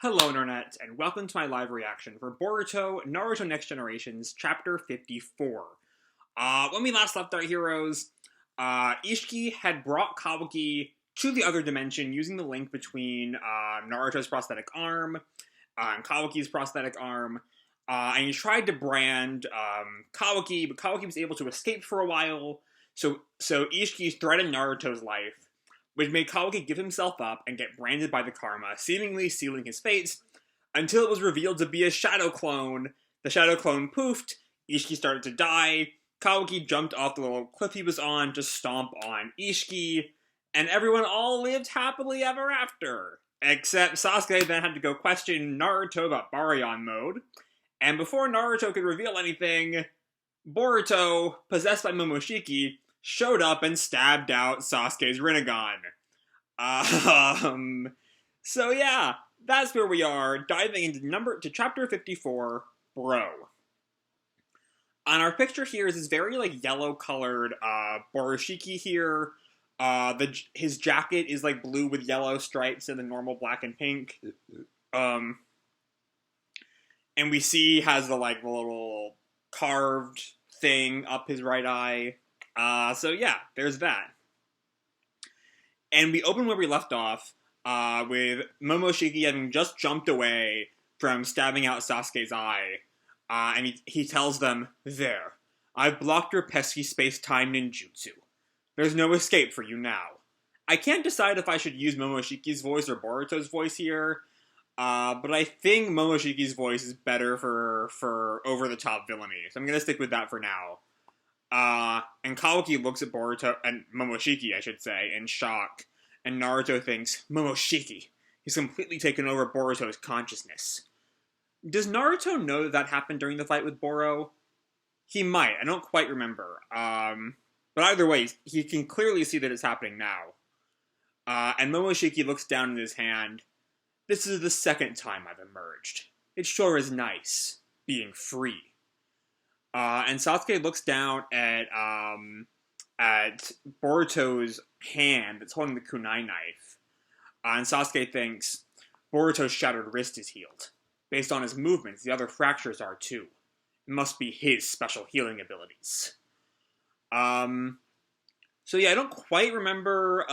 Hello, Internet, and welcome to my live reaction for Boruto Naruto Next Generations Chapter 54. When we last left our heroes, Ishiki had brought Kawaki to the other dimension using the link between Naruto's prosthetic arm and Kawaki's prosthetic arm, and he tried to brand Kawaki, but Kawaki was able to escape for a while, so Ishiki threatened Naruto's life, which made Kawaki give himself up and get branded by the karma, seemingly sealing his fate, until it was revealed to be a shadow clone. The shadow clone poofed, Ishiki started to die, Kawaki jumped off the little cliff he was on to stomp on Ishiki, and everyone all lived happily ever after. Except Sasuke then had to go question Naruto about Baryon mode, and before Naruto could reveal anything, Boruto, possessed by Momoshiki, showed up and stabbed out Sasuke's Rinnegan. So yeah, that's where we are, diving into chapter 54, Bro. On our picture here is this very, yellow-colored, Borushiki here. His jacket is, blue with yellow stripes and the normal black and pink. And we see he has the little carved thing up his right eye. So yeah, there's that. And we open where we left off, with Momoshiki having just jumped away from stabbing out Sasuke's eye. And he tells them, "There, I've blocked your pesky space-time ninjutsu. There's no escape for you now." I can't decide if I should use Momoshiki's voice or Boruto's voice here, but I think Momoshiki's voice is better for over-the-top villainy, so I'm gonna stick with that for now. And Kawaki looks at Boruto, and Momoshiki, I should say, in shock, and Naruto thinks, "Momoshiki, he's completely taken over Boruto's consciousness." Does Naruto know that happened during the fight with Boro? He might, I don't quite remember. But either way, he can clearly see that it's happening now. And Momoshiki looks down at his hand. "This is the second time I've emerged. It sure is nice, being free." And Sasuke looks down at Boruto's hand that's holding the kunai knife. And Sasuke thinks, Boruto's shattered wrist is healed. Based on his movements, the other fractures are too. It must be his special healing abilities. So yeah, I don't quite remember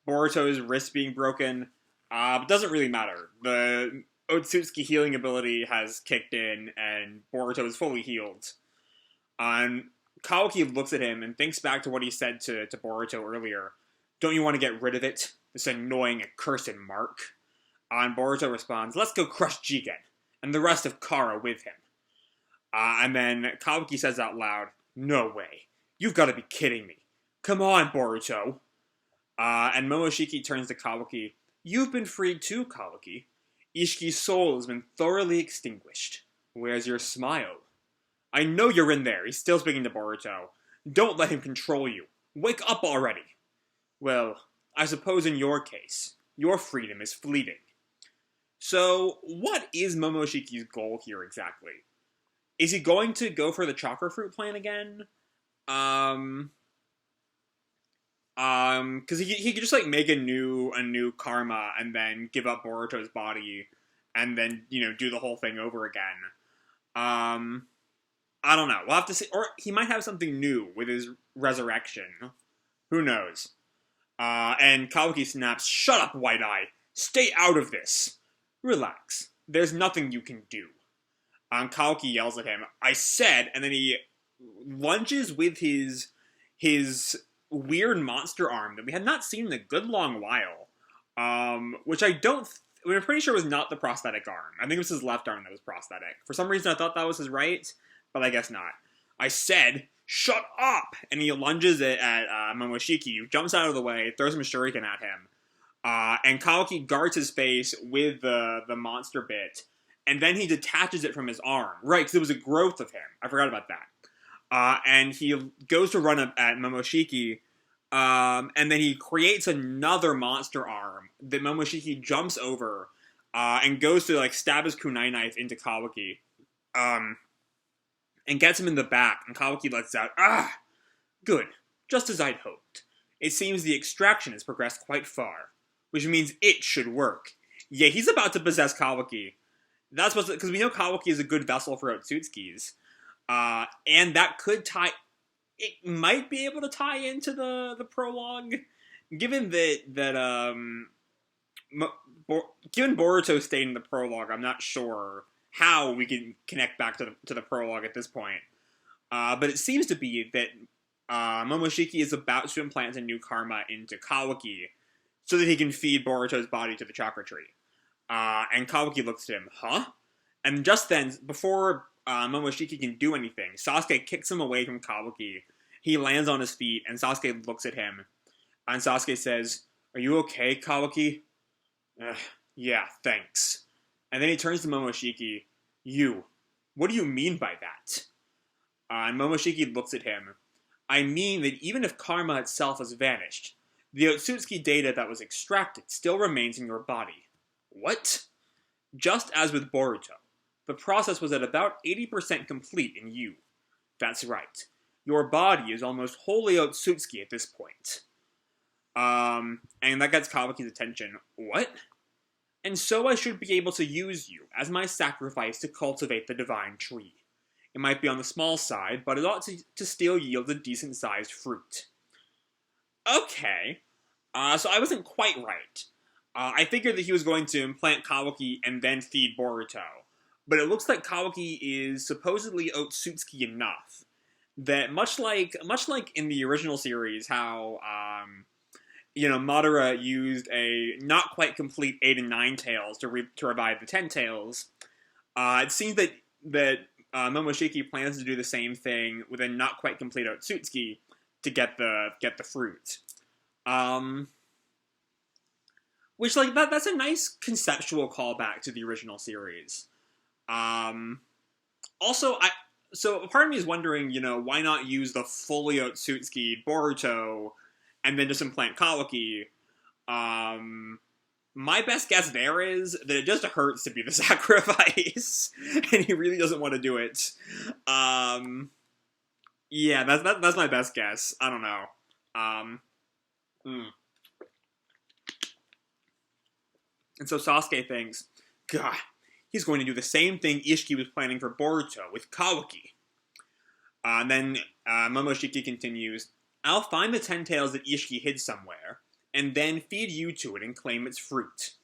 Boruto's wrist being broken, but it doesn't really matter. The Otsutsuki healing ability has kicked in, and Boruto is fully healed. And Kawaki looks at him and thinks back to what he said to Boruto earlier. "Don't you want to get rid of it? This annoying, accursed mark?" And Boruto responds, "Let's go crush Jigen, and the rest of Kara with him." And then Kawaki says out loud, "No way. You've got to be kidding me. Come on, Boruto." And Momoshiki turns to Kawaki. "You've been freed too, Kawaki. Ishiki's soul has been thoroughly extinguished. Where's your smile? I know you're in there." He's still speaking to Boruto. "Don't let him control you. Wake up already." Well, I suppose in your case, your freedom is fleeting. So, what is Momoshiki's goal here exactly? Is he going to go for the chakra fruit plan again? Because he could just make a new karma and then give up Boruto's body, and then do the whole thing over again. I don't know. We'll have to see. Or he might have something new with his resurrection. Who knows? And Kawaki snaps, "Shut up, White Eye. Stay out of this. Relax. There's nothing you can do." Kawaki yells at him, "I said," and then he lunges with his weird monster arm that we had not seen in a good long while. Which I'm pretty sure was not the prosthetic arm. I think it was his left arm that was prosthetic. For some reason I thought that was his right, but I guess not. "I said, shut up!" And he lunges at Momoshiki, who jumps out of the way, throws him a shuriken at him. And Kawaki guards his face with the monster bit, and then he detaches it from his arm. Right, because it was a growth of him. I forgot about that. And he goes to run up at Momoshiki, and then he creates another monster arm that Momoshiki jumps over, and goes to stab his kunai knife into Kawaki, and gets him in the back, and Kawaki lets out, "Ah! Good, just as I'd hoped. It seems the extraction has progressed quite far, which means it should work. Yeah, he's about to possess Kawaki. That's what's because we know Kawaki is a good vessel for Otsutsuki's. And that could tie. It might be able to tie into the prologue, given given Boruto stayed in the prologue. I'm not sure how we can connect back to the prologue at this point. But it seems to be that Momoshiki is about to implant a new karma into Kawaki so that he can feed Boruto's body to the chakra tree. And Kawaki looks at him, huh? And just then, before Momoshiki can do anything, Sasuke kicks him away from Kawaki. He lands on his feet, and Sasuke looks at him. And Sasuke says, "Are you okay, Kawaki?" Yeah, thanks. And then he turns to Momoshiki. You, what do you mean by that? And Momoshiki looks at him. I mean that even if karma itself has vanished, the Otsutsuki data that was extracted still remains in your body. What? Just as with Boruto, the process was at about 80% complete in you. That's right. Your body is almost wholly Otsutsuki at this point. And that gets Kawaki's attention. What? And so I should be able to use you as my sacrifice to cultivate the divine tree. It might be on the small side, but it ought to still yield a decent-sized fruit. Okay. So I wasn't quite right. I figured that he was going to implant Kawaki and then feed Boruto. But it looks like Kawaki is supposedly Otsutsuki enough that much like in the original series, how Madara used a not quite complete 8 and 9 tails to revive the 10 tails. It seems that Momoshiki plans to do the same thing with a not quite complete Otsutsuki to get the fruit. Which that's a nice conceptual callback to the original series. Also, so part of me is wondering, why not use the fully Otsutsuki Boruto and then just implant Kawaki? My best guess there is that it just hurts to be the sacrifice, and he really doesn't want to do it. Yeah, that's my best guess. I don't know. And so Sasuke thinks, God, he's going to do the same thing Ishiki was planning for Boruto with Kawaki. And then Momoshiki continues, I'll find the 10 tails that Ishiki hid somewhere, and then feed you to it and claim its fruit.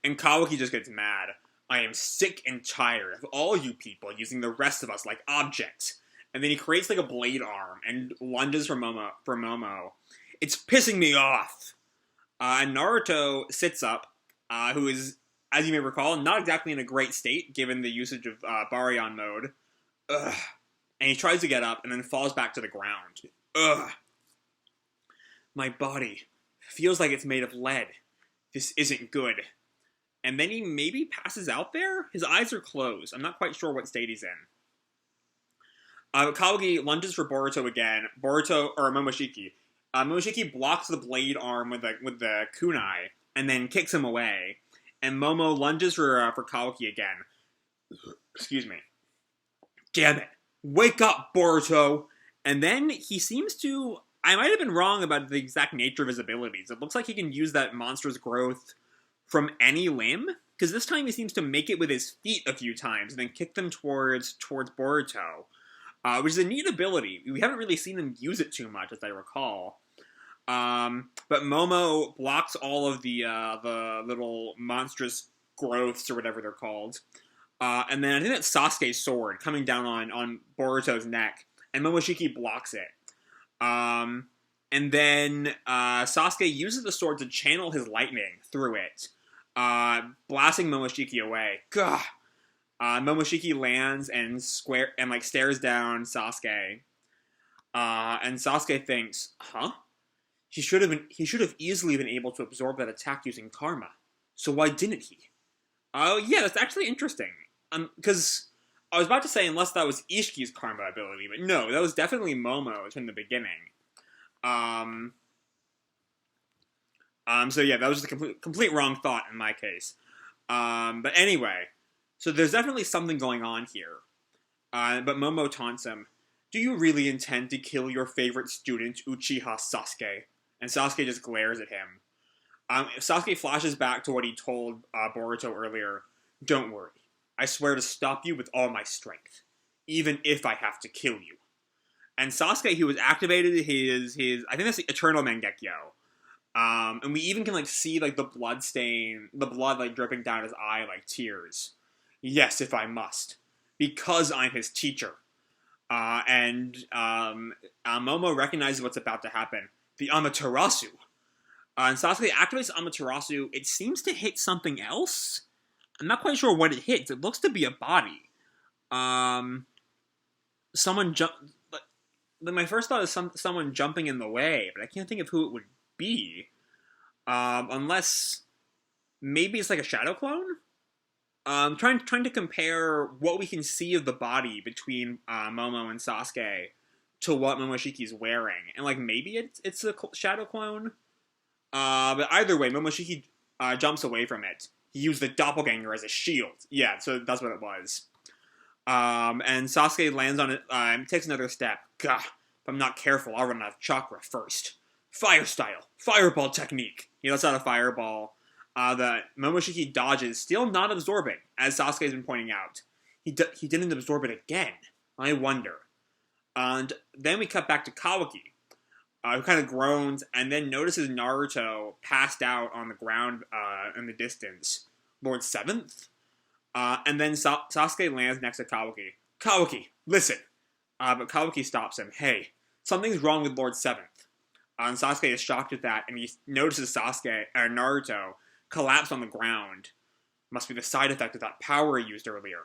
And Kawaki just gets mad. I am sick and tired of all you people using the rest of us like objects. And then he creates like a blade arm and lunges for Momo. It's pissing me off. And Naruto sits up, who is, as you may recall, not exactly in a great state given the usage of Baryon mode. Ugh. And he tries to get up and then falls back to the ground. Ugh. My body feels like it's made of lead. This isn't good. And then he maybe passes out there? His eyes are closed. I'm not quite sure what state he's in. Kawaki lunges for Boruto again. Momoshiki. Momoshiki blocks the blade arm with the kunai and then kicks him away. And Momo lunges for Kawaki again. Excuse me. Damn it. Wake up, Boruto! And then he seems to... I might have been wrong about the exact nature of his abilities. It looks like he can use that monstrous growth from any limb, because this time he seems to make it with his feet a few times and then kick them towards Boruto, which is a neat ability. We haven't really seen him use it too much, as I recall. But Momo blocks all of the little monstrous growths, or whatever they're called. And then I think that's Sasuke's sword coming down on Boruto's neck, and Momoshiki blocks it. And then Sasuke uses the sword to channel his lightning through it, blasting Momoshiki away. Gah! Momoshiki lands and stares down Sasuke. And Sasuke thinks, huh? He should have easily been able to absorb that attack using karma. So why didn't he? Oh yeah, that's actually interesting. Because I was about to say unless that was Ishiki's karma ability, but no, that was definitely Momo's from the beginning. So yeah, that was just a complete wrong thought in my case. But anyway, so there's definitely something going on here. But Momo taunts him, do you really intend to kill your favorite student, Uchiha Sasuke? And Sasuke just glares at him. Sasuke flashes back to what he told Boruto earlier. Don't worry. I swear to stop you with all my strength, even if I have to kill you. And Sasuke, who has activated his I think that's the Eternal Mangekyo. And we even can like see like the blood stain, the blood like dripping down his eye like tears. Yes, if I must, because I'm his teacher. Momo recognizes what's about to happen. The Amaterasu. And Sasuke activates Amaterasu. It seems to hit something else. I'm not quite sure what it hits. It looks to be a body. Someone jump. My first thought is someone jumping in the way, but I can't think of who it would be. Unless maybe it's like a shadow clone. Trying to compare what we can see of the body between Momo and Sasuke to what Momoshiki's wearing, and like maybe it's a shadow clone. But either way, Momoshiki jumps away from it. He used the doppelganger as a shield. Yeah, so that's what it was. And Sasuke lands on it, takes another step. Gah, if I'm not careful, I'll run out of chakra first. Fire style, fireball technique. He lets out a fireball that Momoshiki dodges, still not absorbing, as Sasuke has been pointing out. He didn't absorb it again. I wonder. And then we cut back to Kawaki, who kind of groans and then notices Naruto passed out on the ground in the distance. Lord 7th? And then Sasuke lands next to Kawaki. Kawaki, listen! But Kawaki stops him. Hey, something's wrong with Lord 7th. And Sasuke is shocked at that, and he notices Naruto collapse on the ground. Must be the side effect of that power he used earlier.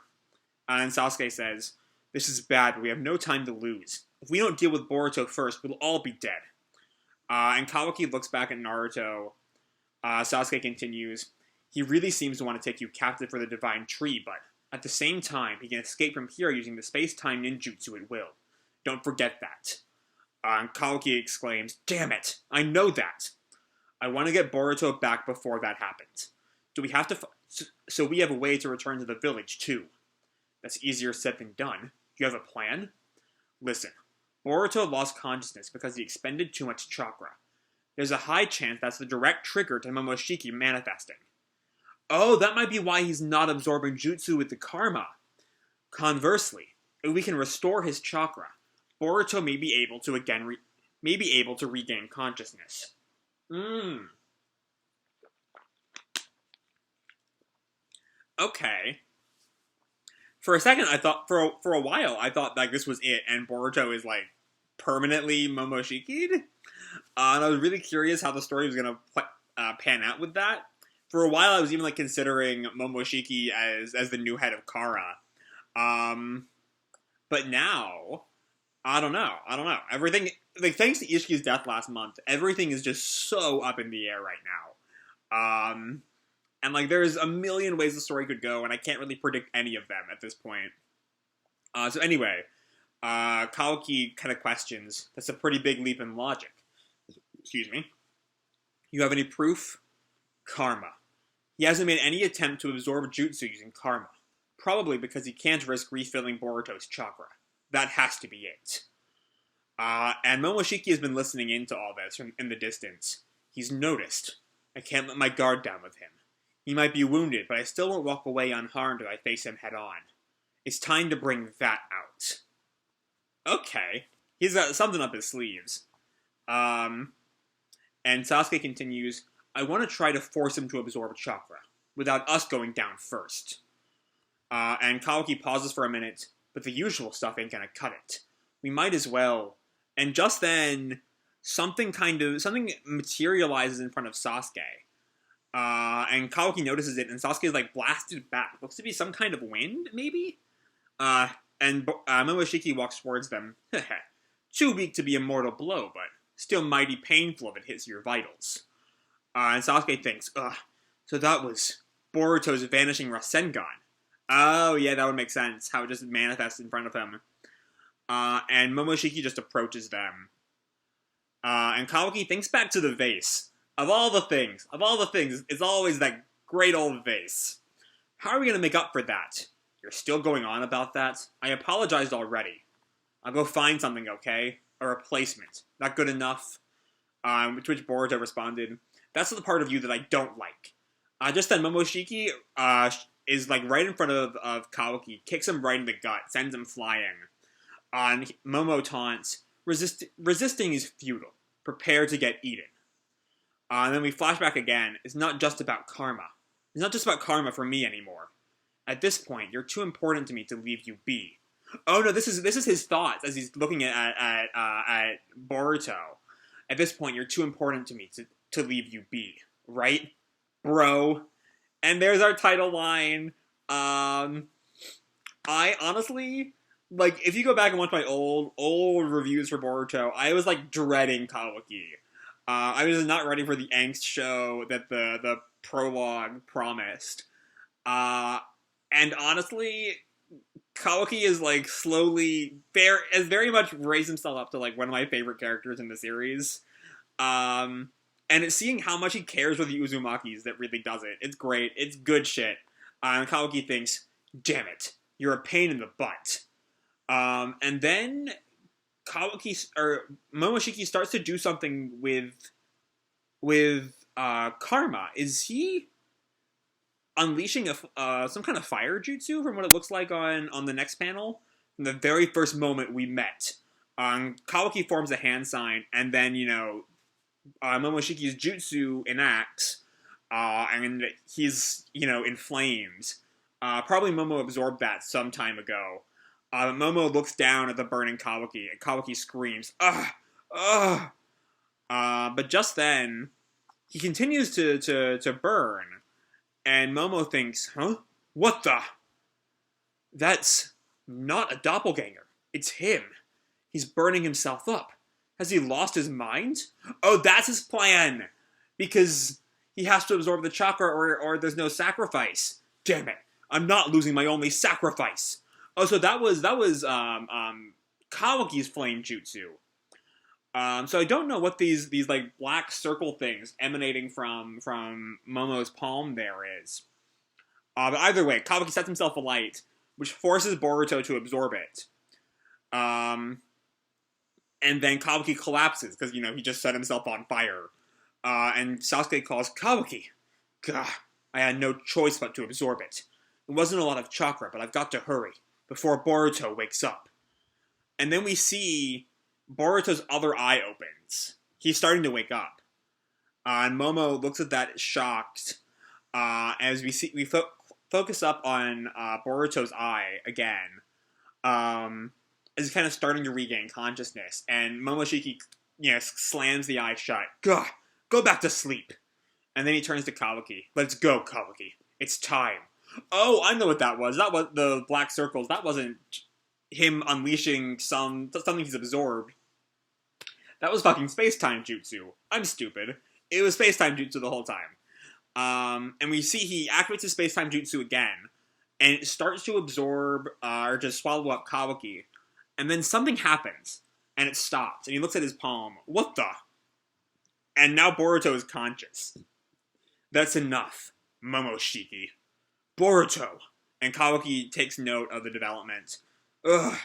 And Sasuke says, this is bad, but we have no time to lose. If we don't deal with Boruto first, we'll all be dead. And Kawaki looks back at Naruto. Sasuke continues, he really seems to want to take you captive for the Divine Tree, but at the same time, he can escape from here using the space-time ninjutsu at will. Don't forget that. And Kawaki exclaims, damn it, I know that. I want to get Boruto back before that happens. Do we have to... So we have a way to return to the village, too. That's easier said than done. Do you have a plan? Listen, Boruto lost consciousness because he expended too much chakra. There's a high chance that's the direct trigger to Momoshiki manifesting. Oh, that might be why he's not absorbing jutsu with the karma. Conversely, if we can restore his chakra, Boruto may be able to regain consciousness. Okay. For a second, I thought for a while I thought like this was it, and Boruto is like permanently Momoshiki'd. And I was really curious how the story was gonna pan out with that. For a while, I was even like considering Momoshiki as the new head of Kara. But now, I don't know. Everything, like, thanks to Ishiki's death last month, everything is just so up in the air right now. And like, there's a million ways the story could go, and I can't really predict any of them at this point. So anyway, Kawaki kind of questions, that's a pretty big leap in logic. Excuse me. You have any proof? Karma. He hasn't made any attempt to absorb jutsu using karma. Probably because he can't risk refilling Boruto's chakra. That has to be it. And Momoshiki has been listening into all this from in the distance. He's noticed. I can't let my guard down with him. He might be wounded, but I still won't walk away unharmed if I face him head on. It's time to bring that out. Okay. He's got something up his sleeves. And Sasuke continues, I want to try to force him to absorb chakra, without us going down first. And Kawaki pauses for a minute, but the usual stuff ain't gonna cut it. We might as well. And just then, something materializes in front of Sasuke. And Kawaki notices it, and Sasuke is like blasted back. Looks to be some kind of wind, maybe? And Momoshiki walks towards them. Too weak to be a mortal blow, but still mighty painful if it hits your vitals. And Sasuke thinks, so that was Boruto's vanishing Rasengan. Oh, yeah, that would make sense, how it just manifests in front of him. And Momoshiki just approaches them. And Kawaki thinks back to the vase. Of all the things, it's always that great old vase. How are we going to make up for that? You're still going on about that? I apologized already. I'll go find something, okay? A replacement. Not good enough? To which Boruto responded, That's the part of you that I don't like. Just then, Momoshiki is like right in front of Kawaki, kicks him right in the gut, sends him flying. And Momo taunts, resisting is futile. Prepare to get eaten. And then we flash back again. It's not just about karma. It's not just about karma for me anymore. At this point, you're too important to me to leave you be. Oh no, this is his thoughts as he's looking at Boruto. At this point, you're too important to me to leave you be, right, bro? And there's our title line. I honestly, like, if you go back and watch my old reviews for Boruto, I was like dreading Kawaki. I was not ready for the angst show that the prologue promised. And honestly, Kawaki is like has very much raised himself up to like one of my favorite characters in the series. And it's seeing how much he cares for the Uzumakis that really does it. It's great. It's good shit. And Kawaki thinks, damn it, you're a pain in the butt. And then Momoshiki starts to do something with karma. Is he unleashing some kind of fire jutsu from what it looks like on the next panel? From the very first moment we met, Kawaki forms a hand sign, and then Momoshiki's jutsu enacts, and he's in flames. Probably Momo absorbed that some time ago. Momo looks down at the burning Kawaki, and Kawaki screams, "Ugh! Ugh!" But just then, he continues to burn, and Momo thinks, huh? What the? That's not a doppelganger. It's him. He's burning himself up. Has he lost his mind? Oh, that's his plan! Because he has to absorb the chakra or there's no sacrifice. Damn it. I'm not losing my only sacrifice. Oh, so that was Kawaki's flame jutsu. So I don't know what these like black circle things emanating from Momo's palm there is. But either way, Kawaki sets himself alight, which forces Boruto to absorb it. And then Kawaki collapses because he just set himself on fire. And Sasuke calls Kawaki. Gah, I had no choice but to absorb it. It wasn't a lot of chakra, but I've got to hurry before Boruto wakes up. And then we see Boruto's other eye opens. He's starting to wake up. And Momo looks at that shocked as we focus up on Boruto's eye again. As he's kind of starting to regain consciousness. And Momoshiki slams the eye shut. Gah, go back to sleep. And then he turns to Kawaki. Let's go, Kawaki. It's time. Oh, I know what that was. That was the black circles. That wasn't him unleashing something he's absorbed. That was fucking space-time jutsu. I'm stupid. It was space-time jutsu the whole time. And we see he activates his space-time jutsu again, and it starts to absorb or just swallow up Kawaki. And then something happens, and it stops, and he looks at his palm. What the? And now Boruto is conscious. That's enough, Momoshiki. Boruto! And Kawaki takes note of the development. Ugh.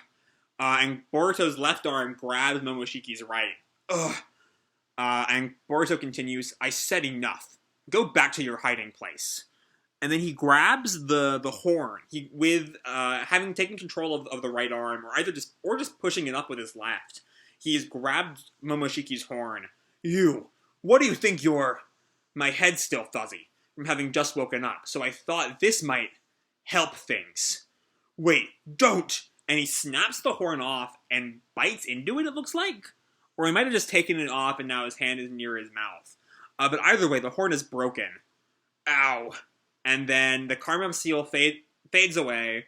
And Boruto's left arm grabs Momoshiki's right. Ugh. And Boruto continues, I said enough. Go back to your hiding place. And then he grabs the horn. Having taken control of the right arm, or just pushing it up with his left, he's grabbed Momoshiki's horn. You, what do you think you're? My head's still fuzzy from having just woken up, so I thought this might help things. Wait, don't! And he snaps the horn off and bites into it, it looks like. Or he might have just taken it off and now his hand is near his mouth. But either way, the horn is broken. Ow. And then the Karma seal fades away.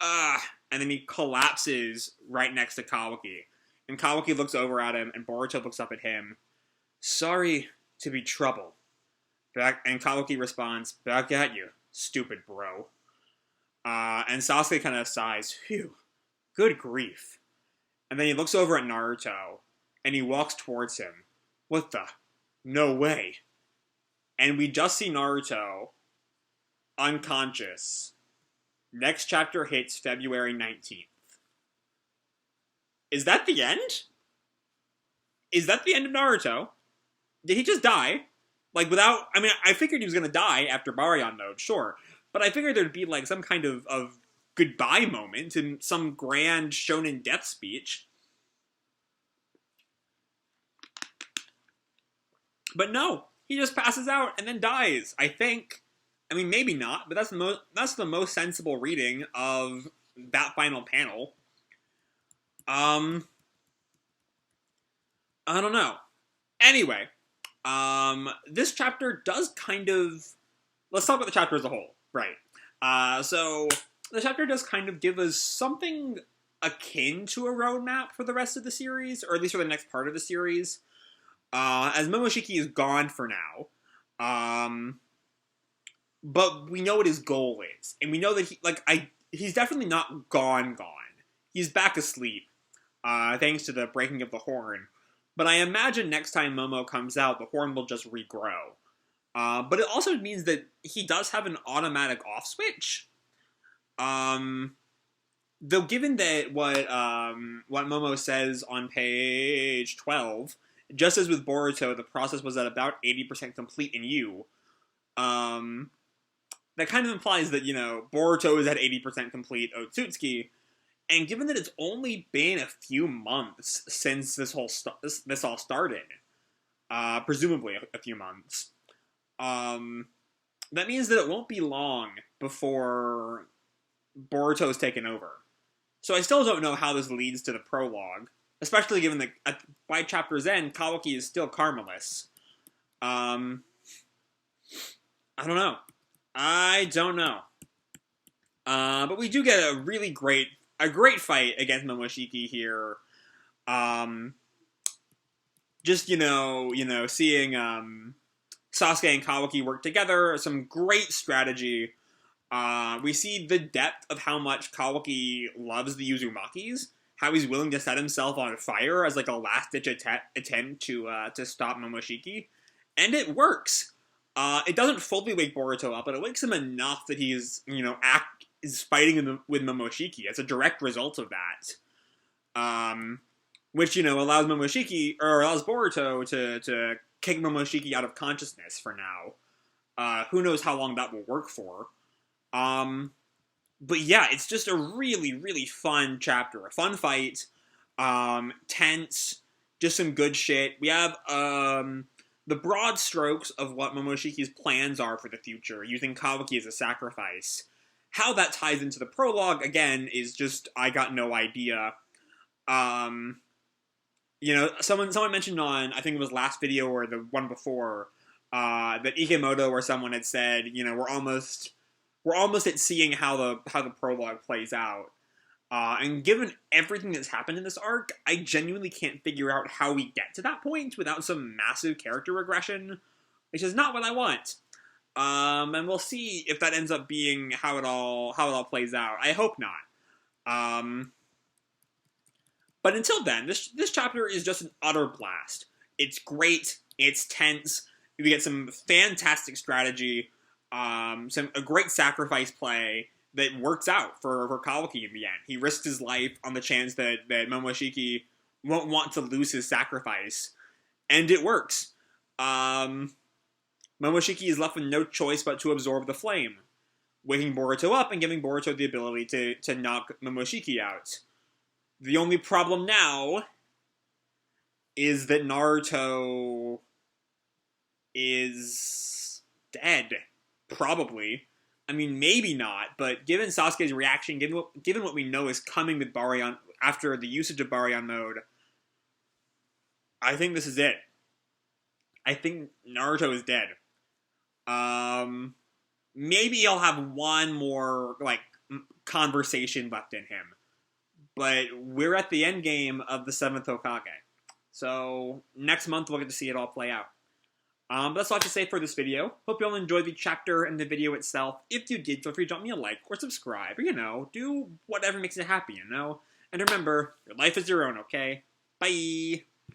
And then he collapses right next to Kawaki. And Kawaki looks over at him, and Boruto looks up at him. Sorry to be trouble. And Kawaki responds, back at you, stupid bro. And Sasuke kind of sighs, phew, good grief. And then he looks over at Naruto, and he walks towards him. What the? No way. And we just see Naruto unconscious. Next chapter hits February 19th. Is that the end? Is that the end of Naruto? Did he just die? Like, without, I mean, I figured he was gonna die after Baryon mode, sure. But I figured there'd be, like, some kind of goodbye moment and some grand shonen death speech. But no, he just passes out and then dies, I think. I mean, maybe not, but that's the most sensible reading of that final panel. I don't know. Anyway, this chapter does kind of... Let's talk about the chapter as a whole, right? So, the chapter does kind of give us something akin to a roadmap for the rest of the series, or at least for the next part of the series. As Momoshiki is gone for now, but we know what his goal is, and we know that he's definitely not gone. He's back asleep, thanks to the breaking of the horn. But I imagine next time Momo comes out, the horn will just regrow. But it also means that he does have an automatic off switch. Though given that what Momo says on page 12, just as with Boruto, the process was at about 80% complete in you, that kind of implies that, Boruto is at 80% complete Otsutsuki, and given that it's only been a few months since this all started, presumably a few months, that means that it won't be long before Boruto's taken over. So I still don't know how this leads to the prologue, especially given that by chapter's end, Kawaki is still karmaless. I don't know. But we do get a really great fight against Momoshiki here. Just, seeing Sasuke and Kawaki work together, some great strategy. We see the depth of how much Kawaki loves the Uzumakis, how he's willing to set himself on fire as like a last-ditch attempt to stop Momoshiki, and it works. It doesn't fully wake Boruto up, but it wakes him enough that he's is fighting with Momoshiki as a direct result of that. Which allows Boruto to kick Momoshiki out of consciousness for now. Who knows how long that will work for. But yeah, it's just a really, really fun chapter. A fun fight. Tense. Just some good shit. We have the broad strokes of what Momoshiki's plans are for the future, using Kawaki as a sacrifice. How that ties into the prologue, again, is just, I got no idea. Someone mentioned on, I think it was last video or the one before, that Ikemoto or someone had said, we're almost at seeing how the prologue plays out. And given everything that's happened in this arc, I genuinely can't figure out how we get to that point without some massive character regression, which is not what I want. And we'll see if that ends up being how it all plays out. I hope not. But until then, this chapter is just an utter blast. It's great. It's tense. We get some fantastic strategy. A great sacrifice play that works out for Kawaki in the end. He risked his life on the chance that Momoshiki won't want to lose his sacrifice. And it works. Momoshiki is left with no choice but to absorb the flame, waking Boruto up and giving Boruto the ability to knock Momoshiki out. The only problem now is that Naruto is dead. Probably. I mean, maybe not, but given Sasuke's reaction, given what we know is coming with Baryon after the usage of Baryon mode, I think this is it. I think Naruto is dead. Maybe he'll have one more, conversation left in him. But we're at the end game of the 7th Hokage. So, next month we'll get to see it all play out. That's all I have to say for this video. Hope you all enjoyed the chapter and the video itself. If you did, feel free to drop me a like or subscribe, or, do whatever makes you happy, And remember, your life is your own, okay? Bye!